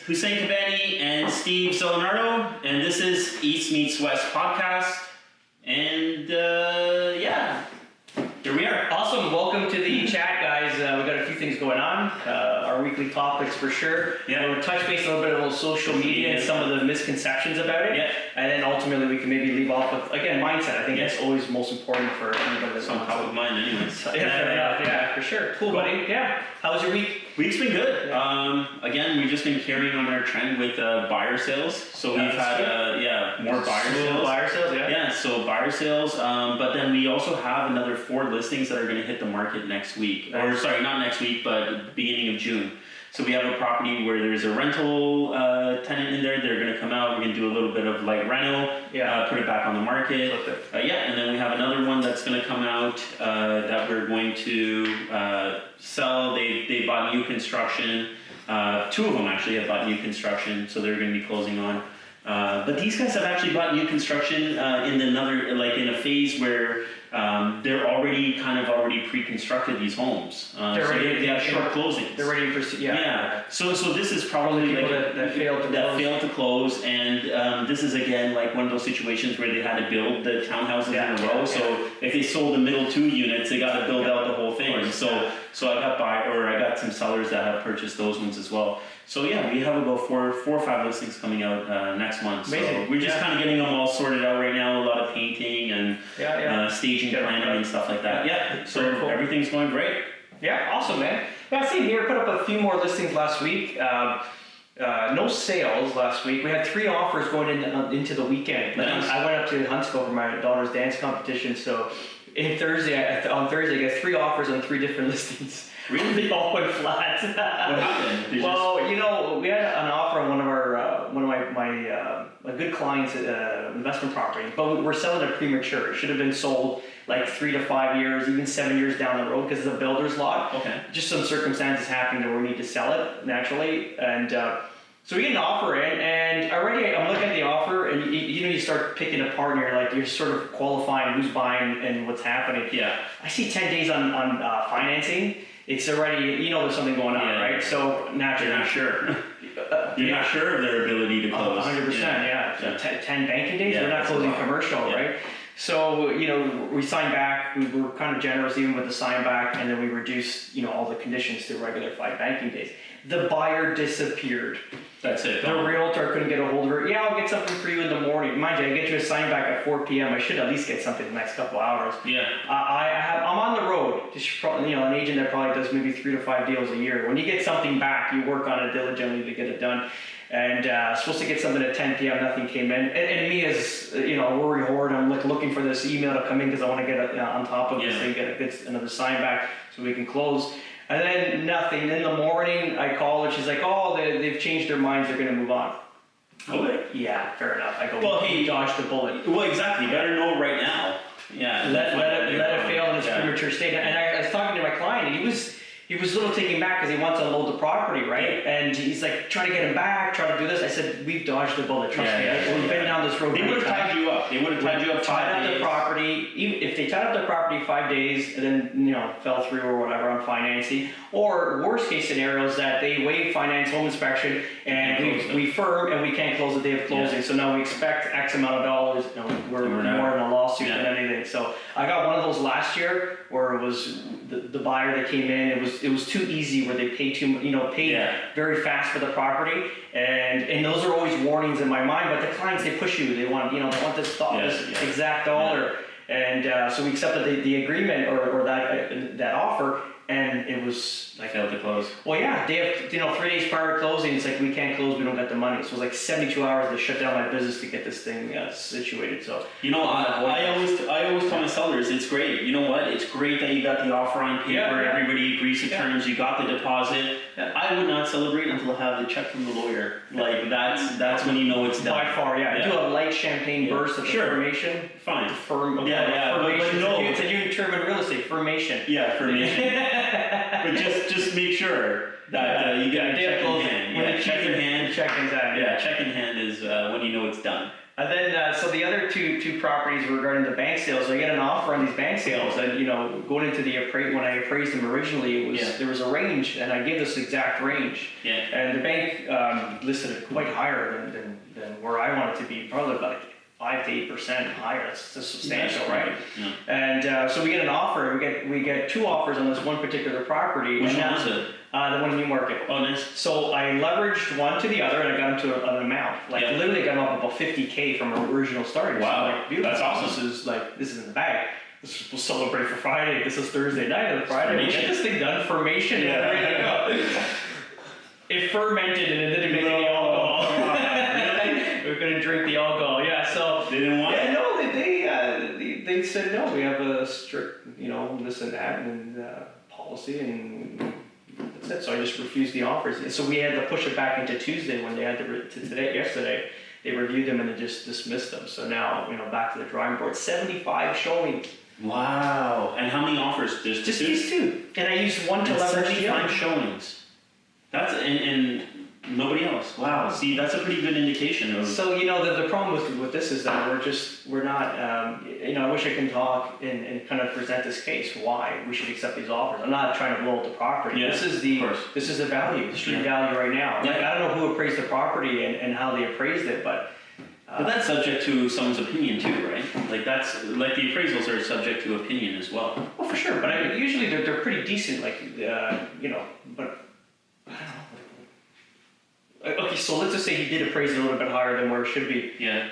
Hussein Kabani and Steve Zalunardo, and this is East Meets West podcast. And here we are. Awesome. Welcome to the chat, guys. We got a few things going on. Our weekly topics for sure. Yeah. We'll touch base a little bit on social media and some of the misconceptions about it. Yeah. And then ultimately we can maybe leave off with, again, mindset. I think that's always most important for anybody that's On top of mind anyways. Yeah, for sure. Cool, buddy. Yeah. How was your week? Week's been good. Yeah. Again, we've just been carrying on our trend with buyer sales. So we've had more buyer sales. Buyer sales, yeah. Yeah, so buyer sales. But then we also have another 4 listings that are going to hit the market next week. Or sorry, not next week, but beginning of June. So we have a property where there's a rental tenant in there. They're going to come out. We're going to do a little bit of light rental, put it back on the market. And then we have another one that's going to come out that we're going to sell. They bought new construction. 2 of them actually have bought new construction, so they're going to be closing on. But these guys have actually bought new construction in a phase where they're already pre-constructed these homes. They have short closings. They're ready for So this is probably that failed to close, and this is again like one of those situations where they had to build the townhouses in a row. So if they sold the middle 2 units, they got to build out the whole thing. So I got some sellers that have purchased those ones as well. So we have about 4 or 5 listings coming out next month. Amazing. So we're just kind of getting them all sorted out right now. A lot of painting and staging planning and stuff like that. Yeah. So cool. Everything's going great. Yeah, awesome, man. Yeah, same here. Put up a few more listings last week. No sales last week. We had 3 offers going into the weekend. Nice. I went up to Huntsville for my daughter's dance competition. So on Thursday, I got 3 offers on 3 different listings. Really? They all went flat. What happened? We had an offer on one of my good clients' investment property, but we're selling it premature. It should have been sold like 3 to 5 years, even 7 years down the road because it's a builder's lot. Okay. Just some circumstances happening where we need to sell it naturally, and so we get an offer in, and already I'm looking at the offer, and you start picking apart, and you're sort of qualifying who's buying and what's happening. Yeah. I see 10 days on financing. It's already, there's something going on, right? So naturally, you're not sure. You're not sure of their ability to close. 100%, 10 banking days. We're not closing commercial, right? So we signed back. We were kind of generous even with the sign back, and then we reduced all the conditions to regular 5 banking days. The buyer disappeared. That's it. The realtor couldn't get a hold of her. Yeah, I'll get something for you in the morning. Mind you, I get you a sign back at 4 p.m. I should at least get something the next couple hours. Yeah. I'm on the road. Just an agent that probably does maybe 3 to 5 deals a year. When you get something back, you work on it diligently to get it done. And supposed to get something at 10 p.m. Nothing came in. And me as worry horde, I'm looking for this email to come in because I want to get on top of this thing, get another sign back so we can close. And then nothing. In the morning, I call and she's like, "Oh, they've changed their minds. They're going to move on." Okay. Yeah, fair enough. I go, well, hey, dodge the bullet. Well, exactly. Better know right now. Yeah. Let it fail in its premature state. And I was talking to my client, and he was a little taken back because he wants to unload the property, right? And he's like trying to get him back, trying to do this. I said, "We've dodged the bullet. Trust me. We've been down this road. They would have tied you up. They would have tied you up 5 days. Tied up the property. Even if they tied up the property 5 days and then fell through or whatever on financing, or worst case scenario is that they waive finance home inspection and we firm and we can't close the day of closing. Yeah. So now we expect X amount of dollars. We're more in a lawsuit than anything. So I got one of those last year where it was the buyer that came in. It was too easy where they paid very fast for the property, and those are always warnings in my mind. But the clients, they push you. They want this exact dollar, and so we accepted the agreement or that offer. And it was like failed to close. Well, yeah, they have 3 days prior to closing. It's like we can't close, we don't get the money. So it was like 72 hours to shut down my business to get this thing situated. So I always tell my sellers, it's great. You know what? It's great that you got the offer on paper. Everybody agrees to terms. You got the deposit. I would not celebrate until I have the check from the lawyer. Like that's when you know it's done. By far, Do a light champagne burst of affirmation. Fine. But it's a new term in real estate. Firmation. Yeah, firmation. But just make sure that you get a check in hand. Check in hand. Check in hand. Check in hand is when you know it's done. And then, so the other two properties regarding the bank sales, I get an offer on these bank sales, and going into the when I appraised them originally, it was there was a range, and I gave this exact range. Yeah. And the bank listed it quite higher than where I want it to be, probably about 5 to 8% higher. That's substantial, right? Yeah. And so we get an offer. We get 2 offers on this one particular property. Which one was it? The one in Newmarket. Oh, nice. So I leveraged one to the other, and I got them to an amount. Literally got them up about $50K from our original starting. Wow, so that's awesome. This is in the bag. This was celebrate for Friday. This is Thursday night, and Friday we get this thing done. Formation and everything. It fermented and it didn't make any alcohol. We were gonna drink the alcohol. Yeah, so they didn't want it. No, they said no. We have a strict, this and that and policy and. That's it. So I just refused the offers. And so we had to push it back into Tuesday when they had yesterday. They reviewed them and they just dismissed them. So now, back to the drawing board. 75 showing. Wow. And how many offers? Just these 2. And I used one to leverage the other. 75 showings. That's and nobody else. Wow. See, that's a pretty good indication of. So the problem with this is that we're not. I wish I can talk and kind of present this case why we should accept these offers. I'm not trying to blow up the property. Yeah, this is the value, the street value right now. Yeah. Like, I don't know who appraised the property and how they appraised it, but. But that's subject to someone's opinion too, right? Like the appraisals are subject to opinion as well. Well, for sure, but usually they're pretty decent. But I don't know. Okay, so let's just say he did appraise it a little bit higher than where it should be. Yeah.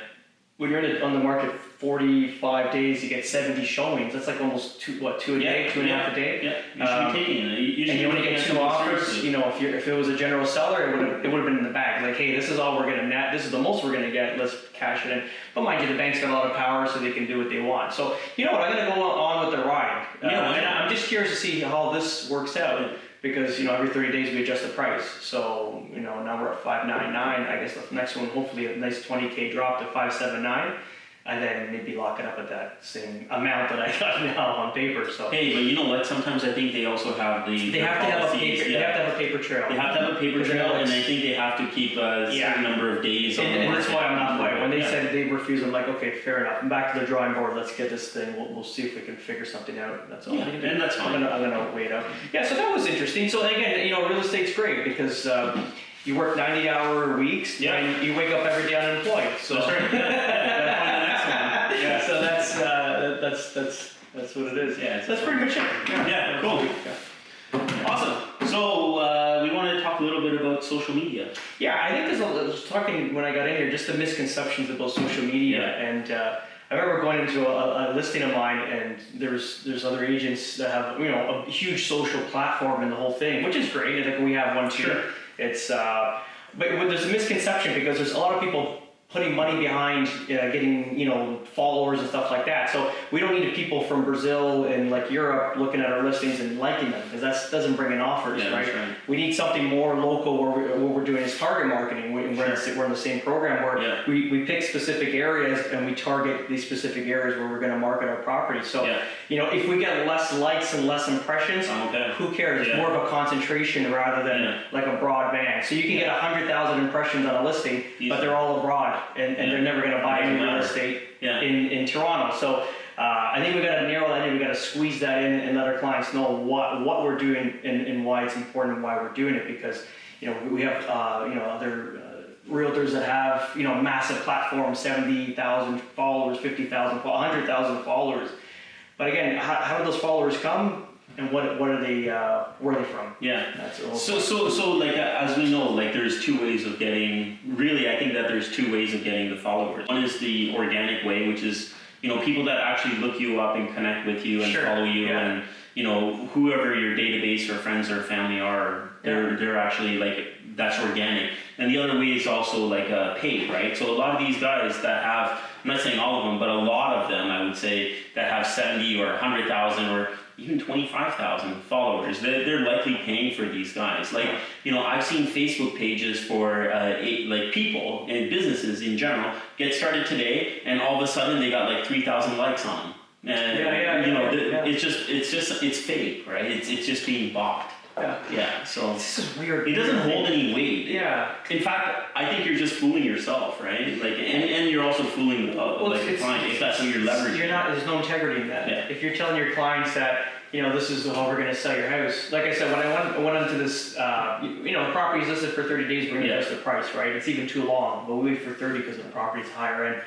When you're on the market 45 days, you get 70 showings. That's like almost 2 a day, 2.5 a day. Yeah, you should be taking it. And you only get 2 offers. If it was a general seller, it would have been in the bag. Like, hey, this is all we're gonna net. This is the most we're gonna get. Let's cash it in. But mind you, the bank's got a lot of power, so they can do what they want. So I'm gonna go on with the ride. And I'm just curious to see how this works out. Because every 30 days we adjust the price. So now we're at 599. I guess the next one, hopefully a nice 20K drop to 579, and then maybe lock it up at that same amount that I got now on paper. So hey, but you know what? Sometimes I think they also have they have to have a paper. They have to have a paper trail. They have to have a paper trail, and I think they have to keep a certain number of days. And that's why I'm not fighting. When they said they refused, I'm like, okay, fair enough. I'm back to the drawing board. Let's get this thing. We'll see if we can figure something out. That's all. Yeah, and that's fine. I'm gonna wait out. Yeah, so that was interesting. So again, real estate's great because. You work 90-hour weeks, and you wake up every day unemployed. So that's right. Gotta find the next one. Yeah. So that's what it is. Yeah. So that's pretty much it. Yeah. Cool. Yeah. Awesome. So we wanted to talk a little bit about social media. Yeah, I think I was talking when I got in here, just the misconceptions about social media, and I remember going into a listing of mine, and there's other agents that have a huge social platform and the whole thing, which is great. I think we have one too. Sure. It's but there's a misconception because there's a lot of people putting money behind getting followers and stuff like that. So we don't need people from Brazil and like Europe looking at our listings and liking them because that doesn't bring in offers, right? That's right? We need something more local where what we're doing is target marketing. We're in the same program where we pick specific areas and we target these specific areas where we're going to market our property. So if we get less likes and less impressions, who cares? It's more of a concentration rather than like a broad band. So you can get 100,000 impressions on a listing, but they're all abroad. And they're never going to buy any real estate in Toronto. So I think we got to narrow that in. We got to squeeze that in and let our clients know what we're doing and why it's important and why we're doing it. Because we have other realtors that have massive platforms, 70,000 followers, 50,000, 100,000 followers. But again, how do those followers come? And what are they? Where are they from? Yeah. That's so like as we know, like there's 2 ways of getting. Really, I think that there's 2 ways of getting the followers. One is the organic way, which is people that actually look you up and connect with you and follow you, and whoever your database or friends or family are, they're actually like that's organic. And the other way is also like paid, right? So a lot of these guys that have, I'm not saying all of them, but a lot of them, I would say, that have 70 or 100,000 or even 25,000 followers, they're likely paying for these guys. Like, I've seen Facebook pages for like people and businesses in general get started today, and all of a sudden they got like 3,000 likes on them. And it's fake, right? It's just being bought. Yeah, so This is weird. it doesn't hold any weight. Yeah. In fact, I think you're just fooling yourself, right? Like, and you're also fooling the client if that's what you're leveraging. There's no integrity in that. Yeah. If you're telling your clients that, this is how we're going to sell your house. Like I said, when I went into this, the property's listed for 30 days, we're going to adjust the price, right? It's even too long, but we wait for 30 because the property's higher end.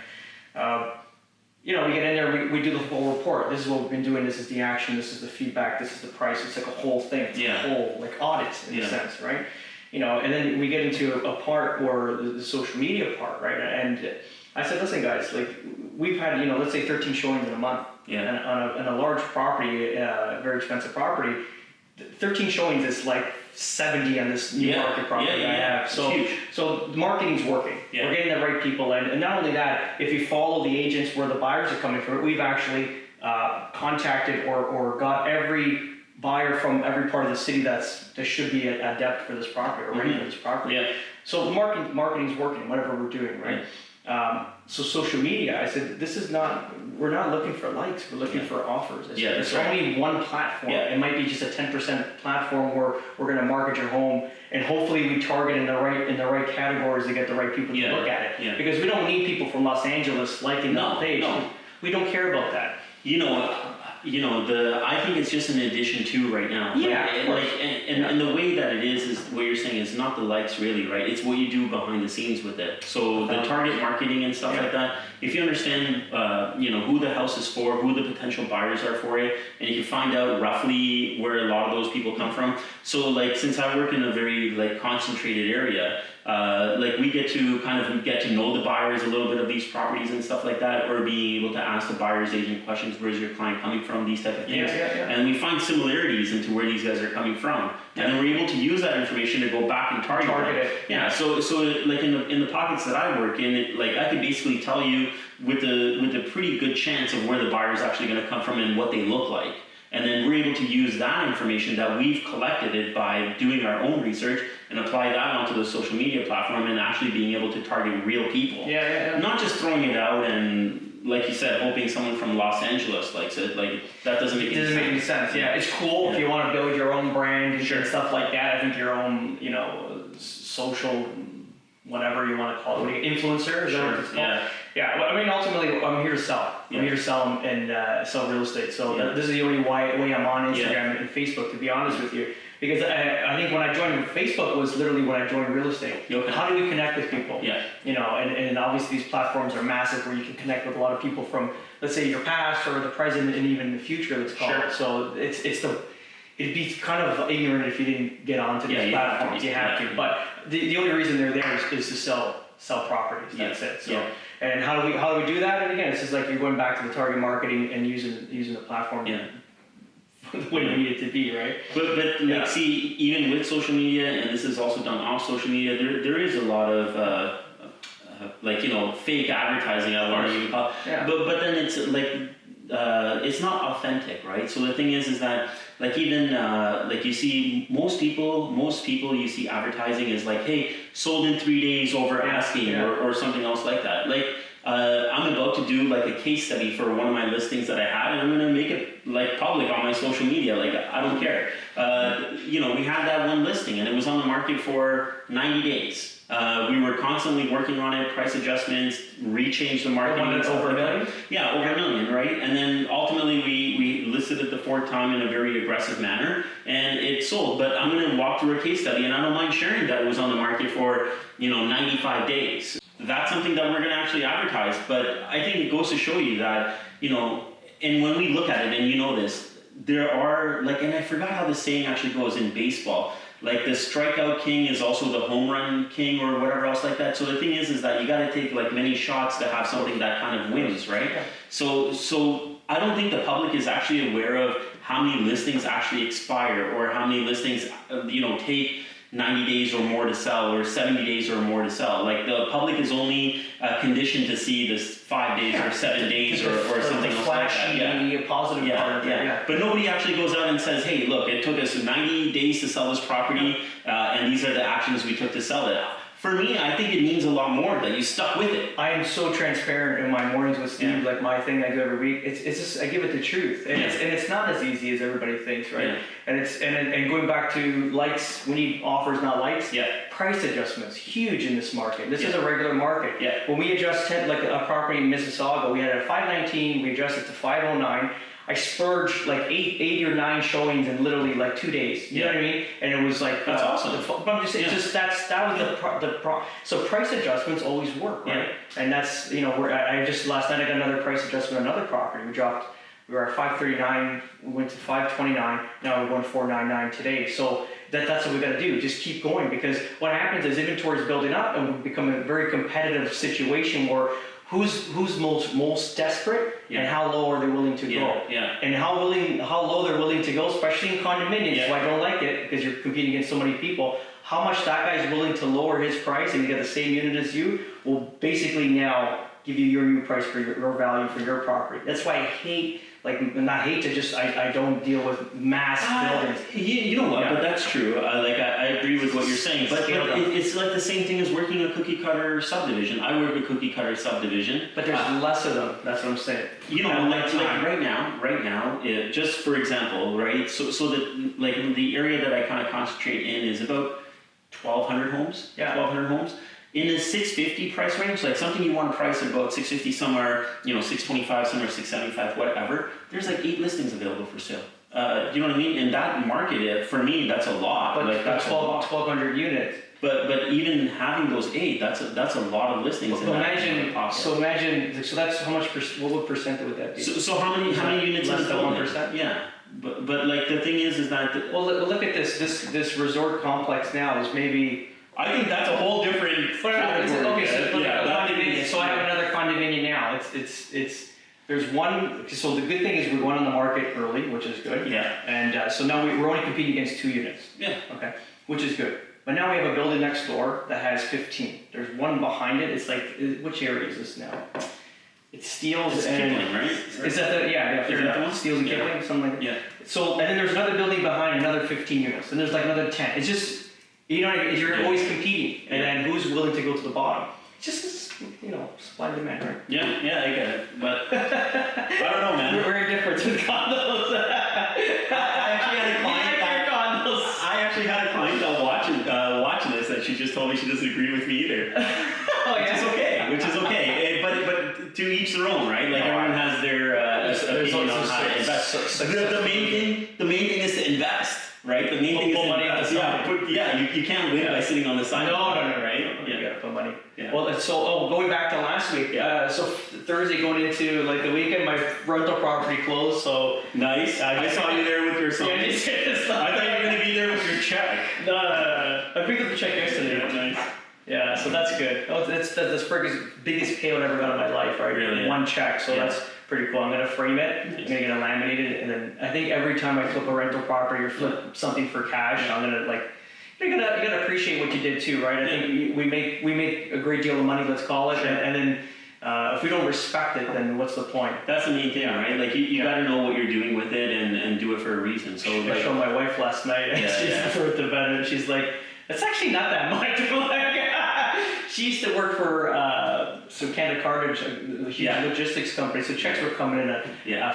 We get in there, we do the whole report. This is what we've been doing, this is the action, this is the feedback, this is the price. It's like a whole thing. It's a whole, like, audit in a sense, right? And then we get into a part where the social media part, right? And I said, listen guys, like, we've had, let's say 13 showings in a month. And on a large property, very expensive property, 13 showings is like 70 on this new market property I have. So the marketing's working. We're getting the right people in. And not only that, if you follow the agents where the buyers are coming from, we've actually contacted or got every buyer from every part of the city that should be at depth for this property or ready for this property. So the marketing's working, whatever we're doing, right? So social media, I said, we're not looking for likes, we're looking for offers. It's only one platform. It might be just a 10% platform where we're going to market your home, and hopefully we target in the right categories to get the right people to look at it. Because we don't need people from Los Angeles liking the page. We don't care about that. I think it's just an addition to right now. And the way that it is what you're saying is not the likes really, right? It's what you do behind the scenes with it. So the target marketing and stuff like that, if you understand, who the house is for, who the potential buyers are for it, and you can find out roughly where a lot of those people come from. So like, since I work in a very concentrated area, we get to know the buyers a little bit of these properties and stuff like that, or being able to ask the buyer's agent questions, where's your client coming from, these type of things. And we find similarities into where these guys are coming from. And then we're able to use that information to go back and target it. So like in the pockets that I work in, I could basically tell you with a pretty good chance of where the buyer's actually going to come from and what they look like. And then we're able to use that information that we've collected it by doing our own research and apply that onto the social media platform and actually being able to target real people. Not just throwing it out and, like you said, hoping someone from Los Angeles likes it. That doesn't make any sense. It's cool if you want to build your own brand and stuff like that. I think your own, social, whatever you want to call it, influencer. Is that what it's called? Well, I mean, ultimately, I'm here to sell. I'm here to sell and sell real estate. So this is the only way I'm on Instagram and Facebook, to be honest with you. Because I think when I joined Facebook was literally when I joined real estate. How do we connect with people? And obviously these platforms are massive where you can connect with a lot of people from, let's say, your past or the present and even the future, let's call it. So it'd be kind of ignorant if you didn't get onto these platforms. You have to. But the only reason they're there is to sell properties. That's it. So and how do we do that? And again, it's just like you're going back to the target marketing and using the platform the way you need it to be, right? But see, even with social media, and this is also done off social media, there is a lot of fake advertising. I don't want to even call it. But then it's it's not authentic, right? So the thing is that you see most people you see advertising is hey, sold in 3 days over asking or something else like that. I'm about to do a case study for one of my listings that I had, and I'm going to make it public on my social media. I don't care. We had that one listing and it was on the market for 90 days. We were constantly working on it, price adjustments, rechanged the marketing. The one that's over $1 million? Yeah, over $1 million, right? And then ultimately we listed it the fourth time in a very aggressive manner, and it sold. But I'm going to walk through a case study, and I don't mind sharing that it was on the market for 95 days. That's something that we're going to actually advertise. But I think it goes to show you that and when we look at it, and this, there are and I forgot how the saying actually goes in baseball. The strikeout king is also the home run king or whatever else like that. So the thing is that you got to take many shots to have something that kind of wins, right? So I don't think the public is actually aware of how many listings actually expire or how many listings take 90 days or more to sell or 70 days or more to sell. The public is only conditioned to see this 5 days or 7 days or something else like that. Positive part of it. But nobody actually goes out and says, hey, look, it took us 90 days to sell this property, and these are the actions we took to sell it. For me, I think it means a lot more that you stuck with it. I am so transparent in my mornings with Steve, Yeah. like my thing I do every week. It's just I give it the truth, and Yeah. it's not as easy as everybody thinks, right? Yeah. And going back to likes, we need offers, not likes. Yeah. Price adjustments huge in this market. This is Yeah. a regular market. Yeah. When we adjust like a property in Mississauga, we had a 519, we adjusted to 509. I spurged like eight or 9 showings in literally like 2 days. You know what I mean? And it was like That's awesome. But I'm just saying, that was the so price adjustments always work, right? Yeah. And that's I just last night I got another price adjustment on another property. We were at 539, we went to 529. Now we're going 499 today. So that's what we got to do. Just keep going, because what happens is inventory is building up, and we become a very competitive situation where who's most desperate and how low are they willing to go, and how low they're willing to go, especially in condominiums. So I don't like it, because you're competing against so many people. How much that guy's willing to lower his price and get the same unit as you will basically now give you your new price for your value for your property. That's why I hate, I don't deal with mass buildings. You know what? But that's true. I agree with what you're saying. But it's like the same thing as working a cookie cutter subdivision. I work a cookie cutter subdivision. But there's less of them. That's what I'm saying. You know, like right now, just for example, right? So that like the area that I kind of concentrate in is about 1,200 homes. Yeah. 1,200 homes. In the 650 price range, like something you want to price at about 650 somewhere, 625 somewhere, 675, whatever. There's like 8 listings available for sale. You know what I mean? In that market, for me, that's a lot. But like that's 1,200 units. But even having those 8, that's a lot of listings. So imagine that's how much? What would percent would that be? So how many units? Less than 1%. Yeah. But like the thing is that. Well, look at this resort complex now is maybe. I think that's a whole different category. Okay, so I have another condominium now. There's one. So the good thing is we're going on the market early, which is good. Yeah. And so now we're only competing against 2 units. Yeah. Okay, which is good. But now we have a building next door that has 15. There's one behind it. It's like, which area is this now? It's Steeles and Kipling, right? Is that the fair enough. Steeles and Kipling, something like that. Yeah. So and then there's another building behind, another 15 units, and there's like another 10. It's just. You're always competing, and then who's willing to go to the bottom? It's just, supply and demand, right? Yeah, I get it, but I don't know, man. We're very different with condos. I actually had a client that watching this that she just told me she doesn't agree with me either. Which is okay. But to each their own, right? Like everyone has their opinion on how to invest. The main thing is to invest. Right, the main thing is put money on the side. You can't win by sitting on the side. No, right? You gotta put money. Yeah. Well, going back to last week, so Thursday going into like the weekend, my rental property closed. So nice. I saw you there with your son. Yeah, I thought you were gonna be there with your check. No. I picked up the check yesterday. Yeah, nice. Yeah, so that's good. That's the biggest payout I've ever got in my life, right? Really? One check, so that's pretty cool. I'm gonna frame it, I'm gonna get it laminated, and then I think every time I flip a rental property or flip something for cash, I'm gonna you gotta appreciate what you did too, right? I think we make a great deal of money, let's call it, and then if we don't respect it, then what's the point? That's the main thing, right? Like you gotta know what you're doing with it and do it for a reason. So I showed my wife last night, and she's threw it to bed, and she's like, "It's actually not that much." She used to work for Canada Cartage, a huge logistics company. So checks were coming in at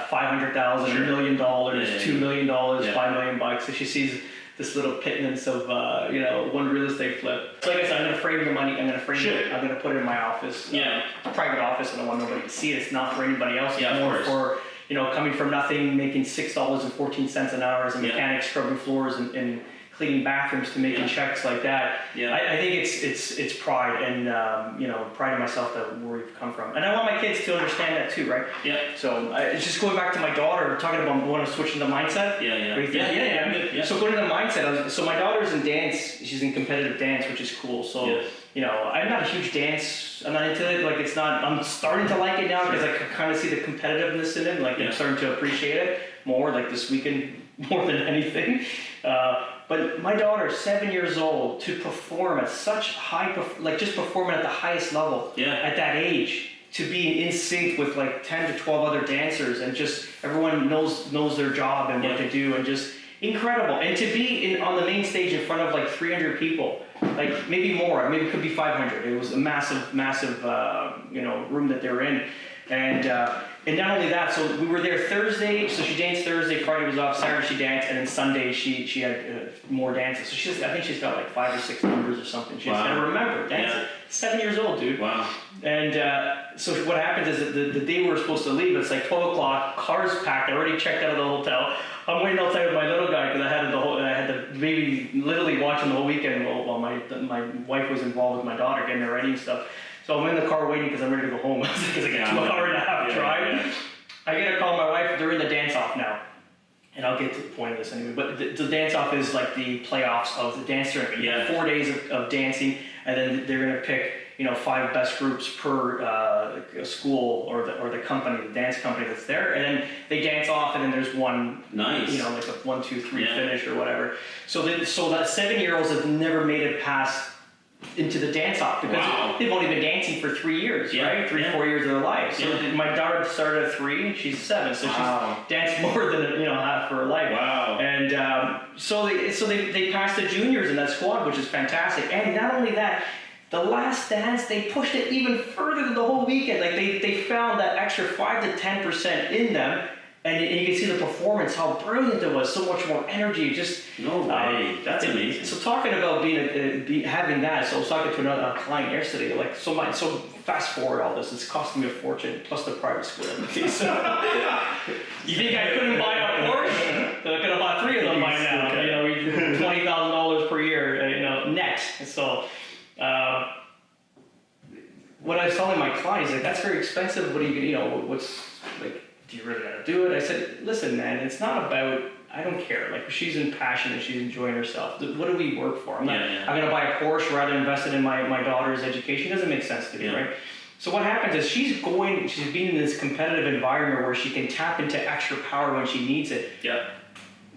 $500,000, $1 million, $2 million, $5 million. So she sees this little pittance of one real estate flip. So like I said, I'm gonna frame the money. I'm gonna frame it. I'm gonna put it in my office. Private office. I don't want nobody to see it. It's not for anybody else. It's more for coming from nothing, making $6.14 an hour as a mechanic, scrubbing floors and cleaning bathrooms to making checks like that. I think it's pride and pride in myself that where we've come from, and I want my kids to understand that too, right? So it's just going back to my daughter, talking about want to switch into mindset. So going to the mindset. So my daughter's in dance. She's in competitive dance, which is cool. So I'm not a huge dance. I'm not into it. Like it's not. I'm starting to like it now because I can kind of see the competitiveness in it. Like I'm starting to appreciate it more. Like this weekend, more than anything. But my daughter, 7 years old, to perform at such just performing at the highest level at that age, to be in sync with like 10 to 12 other dancers, and just everyone knows their job and what to do, and just incredible. And to be on the main stage in front of like 300 people like maybe more, maybe it could be 500. It was a massive, room that they were in. And not only that, so we were there Thursday, so she danced Thursday, Friday was off, Saturday she danced, and then Sunday she had more dances. So I think she's got like 5 or 6 numbers or something. She's got to remember dancing. Yeah. 7 years old, dude. Wow. And so what happens is that the day we were supposed to leave, it's like 12 o'clock, car's packed, I already checked out of the hotel. I'm waiting outside with my little guy because I had the baby literally watching the whole weekend while my wife was involved with my daughter getting her ready and stuff. So I'm in the car waiting because I'm ready to go home. It's like a 2.5-hour drive. Yeah. I get a call from my wife, they're in the dance-off now. And I'll get to the point of this anyway. But the dance-off is like the playoffs of the dance tournament. You have 4 days of dancing, and then they're going to pick 5 best groups per school or the company, the dance company that's there. And then they dance off, and then there's one, like a 1, 2, 3 finish or whatever. So that 7-year-olds have never made it past into the dance off because they've only been dancing for 3 years, right? 3 or 4 years of their life. So my daughter started at 3 and she's 7, so she's danced more than half her life. Wow! And so they passed the juniors in that squad, which is fantastic. And not only that, the last dance they pushed it even further than the whole weekend. Like they found that extra 5 to 10% in them. And you can see the performance, how brilliant it was, so much more energy. Just no way, that's amazing. So talking about having that, so I was talking to another client yesterday. Like so fast forward all this, it's costing me a fortune plus the private school. So you think I couldn't buy a Porsche? I could have bought 3 of them by now. $20,000 per year, net. So what I was telling my clients, like that's very expensive. What do you what's like? Do you really gotta do it? I said, listen, man, it's not about, I don't care. Like, she's in passion and she's enjoying herself. What do we work for? I'm gonna buy a Porsche rather than invest it in my daughter's education. It doesn't make sense to me, right? So what happens is she's being in this competitive environment where she can tap into extra power when she needs it. Yeah.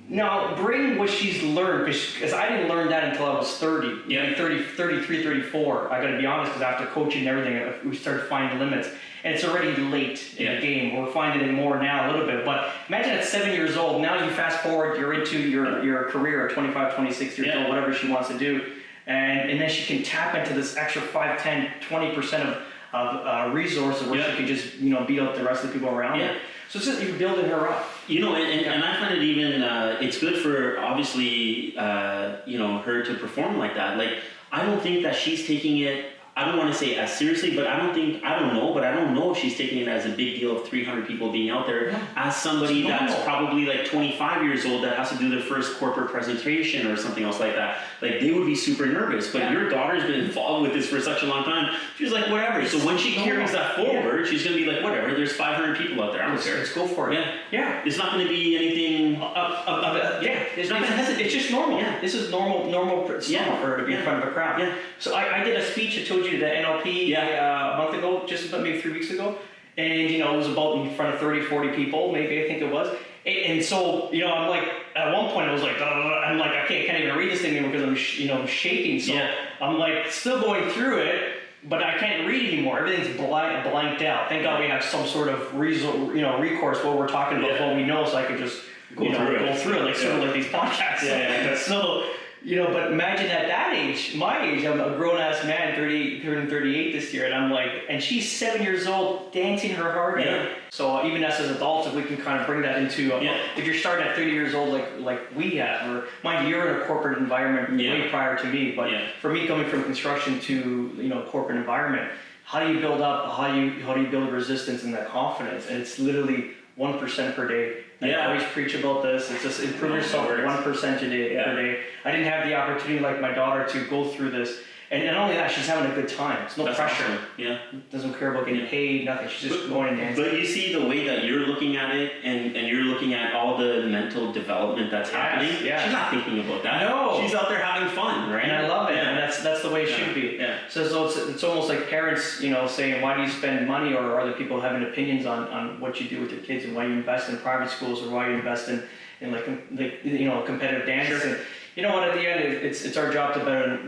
Now, bring what she's learned, because I didn't learn that until I was 30, 33, 34. I gotta be honest, because after coaching and everything, we started finding limits. And it's already late in the game. We're finding it more now a little bit. But imagine at 7 years old, now you fast forward, you're into your career at 25, 26 years old, whatever she wants to do. And then she can tap into this extra 5, 10, 20% of resources where she can just, beat up the rest of the people around her. So it's just, you're building her up. And I find it even, it's good for, obviously, her to perform like that. Like, I don't think that she's taking it, I don't want to say as seriously, but I don't know if she's taking it as a big deal of 300 people being out there as somebody that's probably like 25 years old that has to do their first corporate presentation or something else like that. Like they would be super nervous, but your daughter's been involved with this for such a long time. She's like, whatever. So when she carries that forward, she's going to be like, whatever, there's 500 people out there. I don't care. Let's go for it. Yeah. It's not going to be anything. It's not going to hesitate. It's just normal. Yeah. This is normal for her to be in front of a crowd. Yeah. So I did a speech, I told you, the NLP a month ago, just about maybe 3 weeks ago, and it was about in front of 30, 40 people, maybe I think it was, and so I'm like, at one point I was like, I'm like, I can't even read this thing anymore because I'm shaking, so I'm like still going through it, but I can't read anymore. Everything's blanked out. Thank God we have some sort of recourse what we're talking about, what we know, so I could just go through it, like sort of like these podcasts. So. But imagine at that age, my age, I'm a grown-ass man, 38 this year, and I'm like, and she's 7 years old, dancing her heart out. So even us as adults, if we can kind of bring that into, if you're starting at 30 years old like we have, or mind you, you're in a corporate environment way prior to me, but for me coming from construction to, corporate environment, how do you build up, how do you build resistance and that confidence? And it's literally 1% per day. I always preach about this. It's just improve yourself 1% per day. I didn't have the opportunity like my daughter to go through this. And not only that, she's having a good time. It's no pressure. Awesome. Yeah. Doesn't care about getting paid, nothing. She's just going and dancing. But you see the way that you're looking at it and you're looking at all the mental development that's happening. Yeah. She's not thinking about that. No. She's out there having fun, right? And I love it. Yeah. And that's the way it should be. Yeah. So it's almost like parents, saying, why do you spend money, or other people having opinions on what you do with your kids and why you invest in private schools or why you invest in competitive dance. Sure. And, you know what? At the end, it's our job to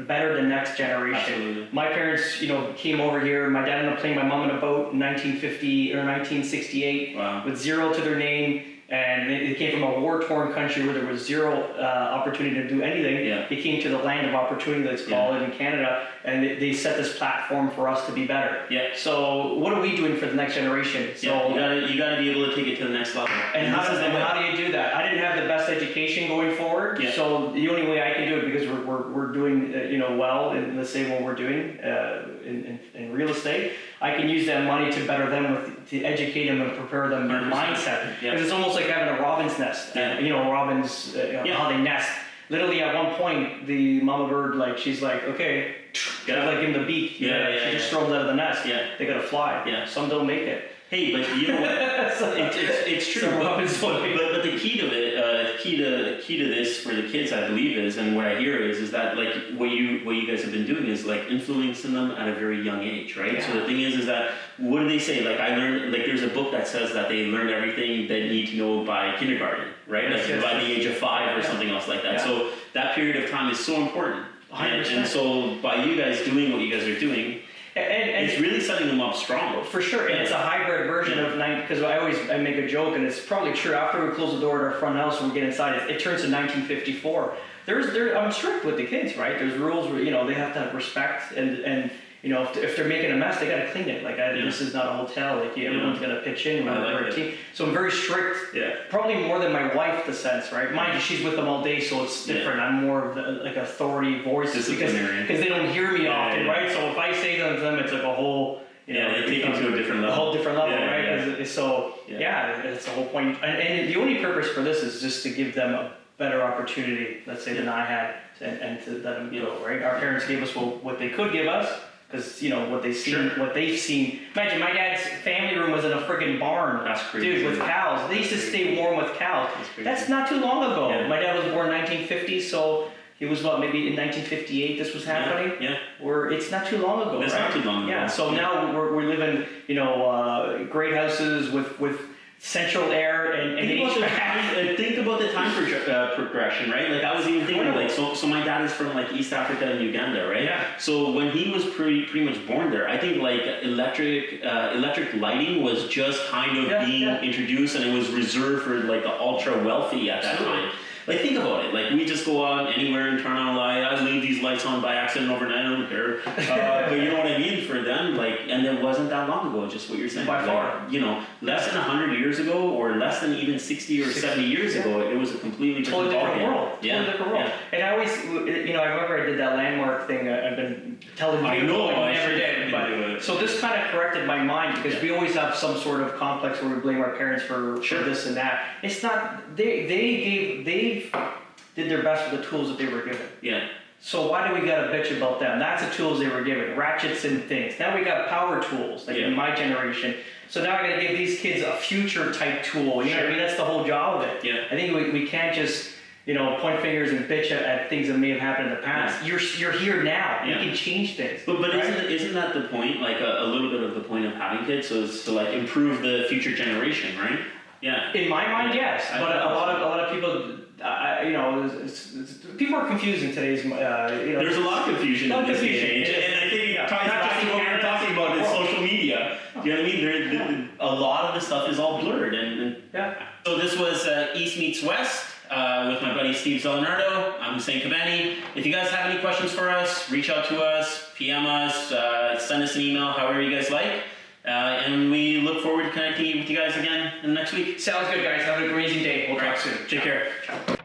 better the next generation. Absolutely. My parents, came over here. My dad ended up playing my mom in a boat in 1950 or 1968 with 0 to their name, And they came from a war-torn country where there was zero opportunity to do anything. Yeah. They came to the land of opportunity, let's call it, in Canada, and they set this platform for us to be better. Yeah. So what are we doing for the next generation? So you gotta be able to take it to the next level. and how do you do that? I didn't have the best education going forward, Yeah. so the only way I can do it, because we're doing well in the same what we're doing in real estate, I can use that money to better them to educate them and prepare them their 100%. mindset. Yeah. Because it's almost like having a robin's nest. Yeah. Robins how they nest. Literally at one point, the mama bird she's like, okay, Get up. like give them the beak. She just throws them out of the nest. Yeah. They gotta fly. Yeah. Some don't make it. Hey, but you know what? it's true. So But robins don't make it. the key to it, key to this for the kids, I believe, and what I hear is that what you guys have been doing is influencing them at a very young age, right? Yeah. So the thing is that what do they say? I learned there's a book that says that they learn everything they need to know by kindergarten, right? Yes, by the age of 5 or something else like that. Yeah. So that period of time is so important. 100%. And so by you guys doing what you guys are doing, And it's really setting them up strong. for sure, and it's a hybrid version of because I make a joke, and it's probably true. After we close the door at our front house and we get inside, it turns to 1954. I'm strict with the kids, right? There's rules where they have to have respect, and if they're making a mess, they got to clean it. This is not a hotel. Everyone's got to pitch in. We're a team, so I'm very strict. Yeah. Probably more than my wife, the sense, right? Mind you, she's with them all day, so it's different. Yeah. I'm more of authority voice because they don't hear me often, yeah. right? So if I say to them, it's like a whole. They take it to a different level. A whole different level, Yeah, right? yeah. So it's the whole point. And the only purpose for this is just to give them a better opportunity, let's say, than I had, and to let them go, right? Our parents gave us what they could give us, because what they've seen. Imagine my dad's family room was in a friggin' barn. That's crazy. Dude, with cows. They used to stay warm with cows. That's not too long ago. Yeah. My dad was born in 1950, so it was maybe in 1958 this was happening. Yeah. It's not too long ago, It's right? not too long ago. Yeah. So now we're living, great houses with central air and Think about the time progression, right? I was even thinking, so my dad is from East Africa and Uganda, right? Yeah. So when he was pretty much born there, I think electric lighting was just kind of being introduced, and it was reserved for the ultra wealthy at that time. Think about it. We just go out anywhere and turn on a light. I leave these lights on by accident overnight. I don't care. But you know what I mean? For them, and it wasn't that long ago. Just what you're saying. By far. Less than 100 years ago, or less than even 60 or 70 years ago, it was a completely different world. Yeah. Totally different world. Yeah. And I always, I remember I did that landmark thing. I've been telling you. I know. I never did. But so this kind of corrected my mind, because we always have some sort of complex where we blame our parents for this and that. It's not. They did their best with the tools that they were given. Yeah. So why do we gotta bitch about them? That's the tools they were given, ratchets and things. Now we got power tools, in my generation. So now I gotta give these kids a future type tool. You know what I mean? That's the whole job of it. Yeah. I think we can't just point fingers and bitch at things that may have happened in the past. Yeah. You're here now. Yeah. You can change things. But right? isn't that the point? A little bit of the point of having kids, so is to improve the future generation, right? Yeah. In my mind, yes. But a lot of people. People are confused in today's. There's a lot of confusion in this age, and I think it ties back to what we were talking about in social media. Do you know what I mean? A lot of the stuff is all blurred, and So this was East Meets West with my buddy Steve Zalunardo. I'm Hussein Kabani. If you guys have any questions for us, reach out to us, PM us, send us an email, however you guys like. And we look forward to connecting with you guys again in the next week. Sounds good, guys. Have an amazing day. We'll talk soon. Take care. Ciao.